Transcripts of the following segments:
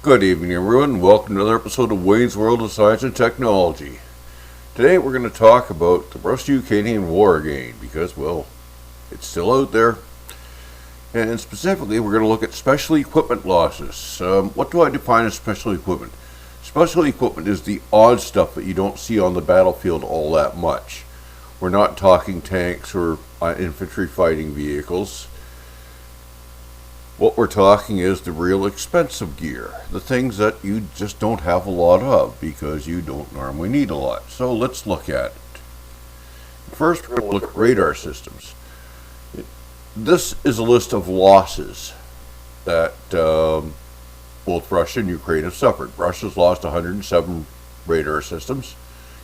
Good evening, everyone. Welcome to another episode of Wayne's World of Science and Technology. Today we're going to talk about the Russo-Ukrainian War again because, well, it's still out there. And specifically, we're going to look at special equipment losses. What do I define as special equipment? Special equipment is the odd stuff that you don't see on the battlefield all that much. We're not talking tanks or infantry fighting vehicles. What we're talking is the real expensive gear, the things that you just don't have a lot of because you don't normally need a lot. So let's look at it. First, we're going to look at radar systems. This is a list of losses that both Russia and Ukraine have suffered. Russia's lost 107 radar systems.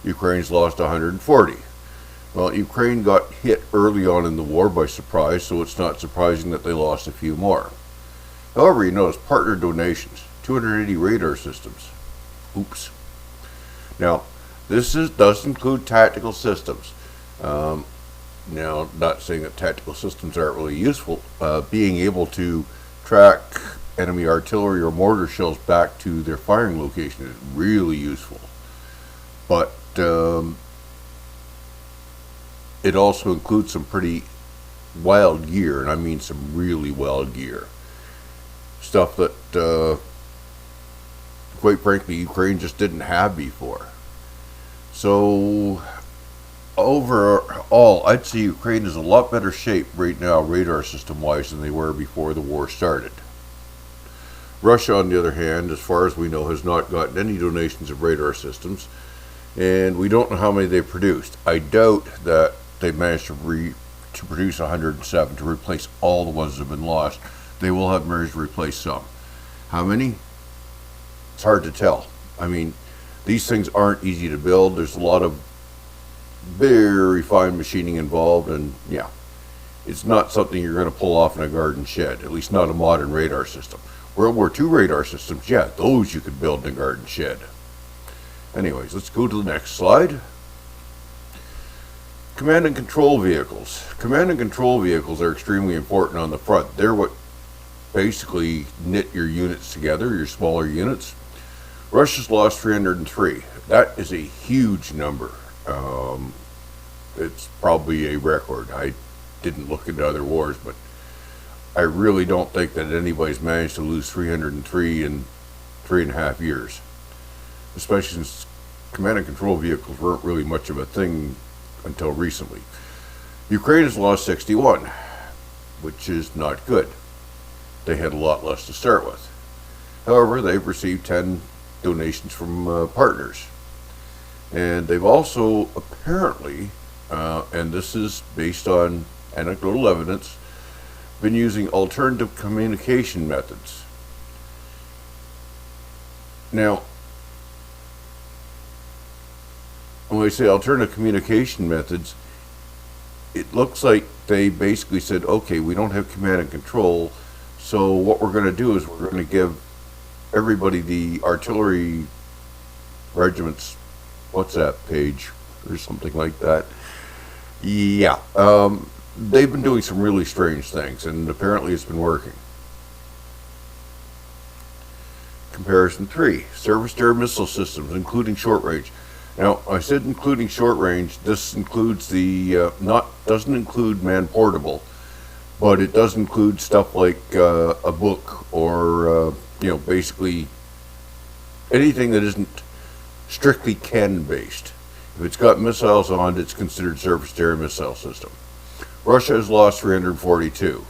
Ukraine's lost 140. Well, Ukraine got hit early on in the war by surprise, so it's not surprising that they lost a few more. However, you notice partner donations, 280 radar systems. Oops. Now, this does include tactical systems. Now, not saying that tactical systems aren't really useful. Being able to track enemy artillery or mortar shells back to their firing location is really useful. But it also includes some pretty wild gear, and I mean some really wild gear. Stuff that, quite frankly, Ukraine just didn't have before. So, overall, I'd say Ukraine is in a lot better shape right now, radar system-wise, than they were before the war started. Russia, on the other hand, as far as we know, has not gotten any donations of radar systems, and we don't know how many they produced. I doubt that they managed to produce 107 to replace all the ones that have been lost. They will have managed to replace some. How many? It's hard to tell. I mean, these things aren't easy to build. There's a lot of very fine machining involved, and yeah, it's not something you're going to pull off in a garden shed, at least not a modern radar system. World War II radar systems, yeah, those you could build in a garden shed. Anyways, let's go to the next slide. Command and control vehicles. Command and control vehicles are extremely important on the front. They're what basically knit your units together, your smaller units. Russia's lost 303. That is a huge number. It's probably a record. I didn't look into other wars, but I really don't think that anybody's managed to lose 303 in 3.5 years. Especially since command and control vehicles weren't really much of a thing until recently. Ukraine has lost 61, which is not good. They had a lot less to start with. However, they've received 10 donations from partners. And they've also apparently, and this is based on anecdotal evidence, been using alternative communication methods. Now, when we say alternative communication methods, it looks like they basically said, okay, we don't have command and control, so what we're going to do is we're going to give everybody the artillery regiments WhatsApp page or something like that. Yeah, they've been doing some really strange things, and apparently it's been working. Comparison 3, surface-to-air missile systems, including short range. Now, I said including short range. This includes the doesn't include man-portable, but it does include stuff like a book or basically anything that isn't strictly cannon-based. If it's got missiles on it, it's considered surface-to-air missile system. Russia has lost 342.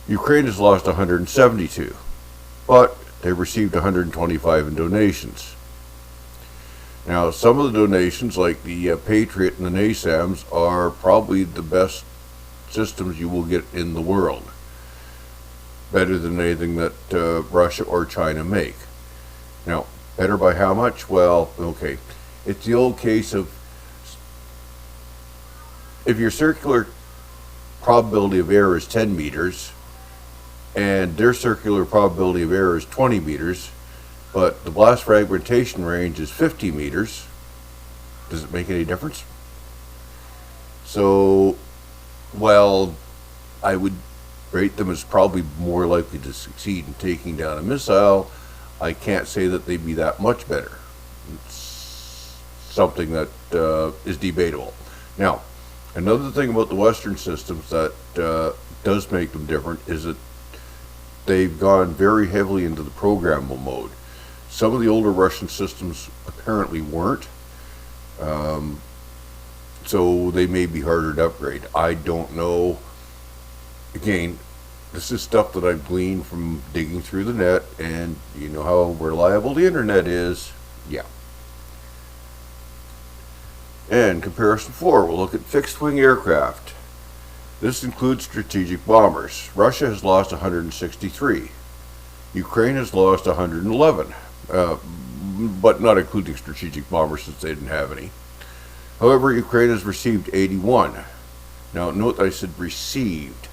Ukraine has lost 172, but they received 125 in donations. Now, some of the donations, like the Patriot and the NASAMS, are probably the best systems you will get in the world. Better than anything that Russia or China make. Now, better by how much? Well, okay. It's the old case of if your circular probability of error is 10 meters and their circular probability of error is 20 meters, but the blast fragmentation range is 50 meters, does it make any difference? So, well, I would rate them as probably more likely to succeed in taking down a missile I can't say that they'd be that much better. It's something that is debatable. Now, another thing about the Western systems that does make them different is that they've gone very heavily into the programmable mode. Some of the older Russian systems apparently weren't, so they may be harder to upgrade. I don't know. Again, this is stuff that I've gleaned from digging through the net, and you know how reliable the internet is. Yeah. And comparison 4, we'll look at fixed-wing aircraft. This includes strategic bombers. Russia has lost 163. Ukraine has lost 111, but not including strategic bombers since they didn't have any. However, Ukraine has received 81. Now, note that I said received.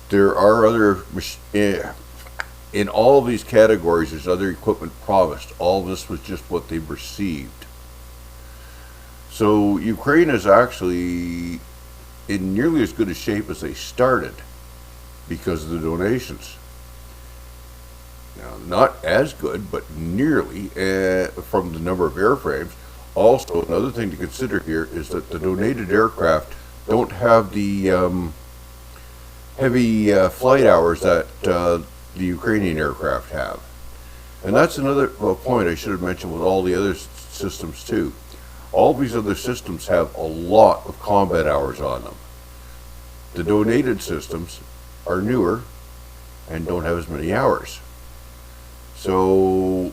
There are other, in all of these categories, there's other equipment promised. All this was just what they've received. So Ukraine is actually in nearly as good a shape as they started because of the donations. Now, not as good, but nearly from the number of airframes. Also, another thing to consider here is that the donated aircraft don't have the heavy flight hours that the Ukrainian aircraft have. And that's another point I should have mentioned with all the other systems too. All these other systems have a lot of combat hours on them. The donated systems are newer and don't have as many hours. So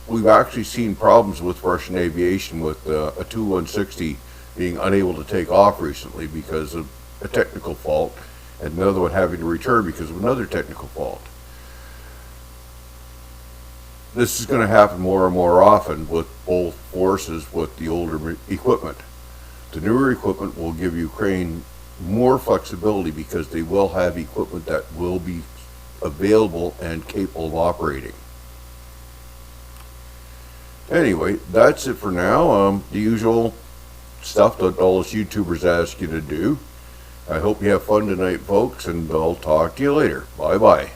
we've actually seen problems with Russian aviation with a Tu-160 being unable to take off recently because of a technical fault, and another one having to return because of another technical fault. This is going to happen more and more often with both forces with the older equipment. The newer equipment will give Ukraine more flexibility because they will have equipment that will be available and capable of operating. Anyway, that's it for now. The usual stuff that all us YouTubers ask you to do. I hope you have fun tonight, folks, and I'll talk to you later. Bye-bye.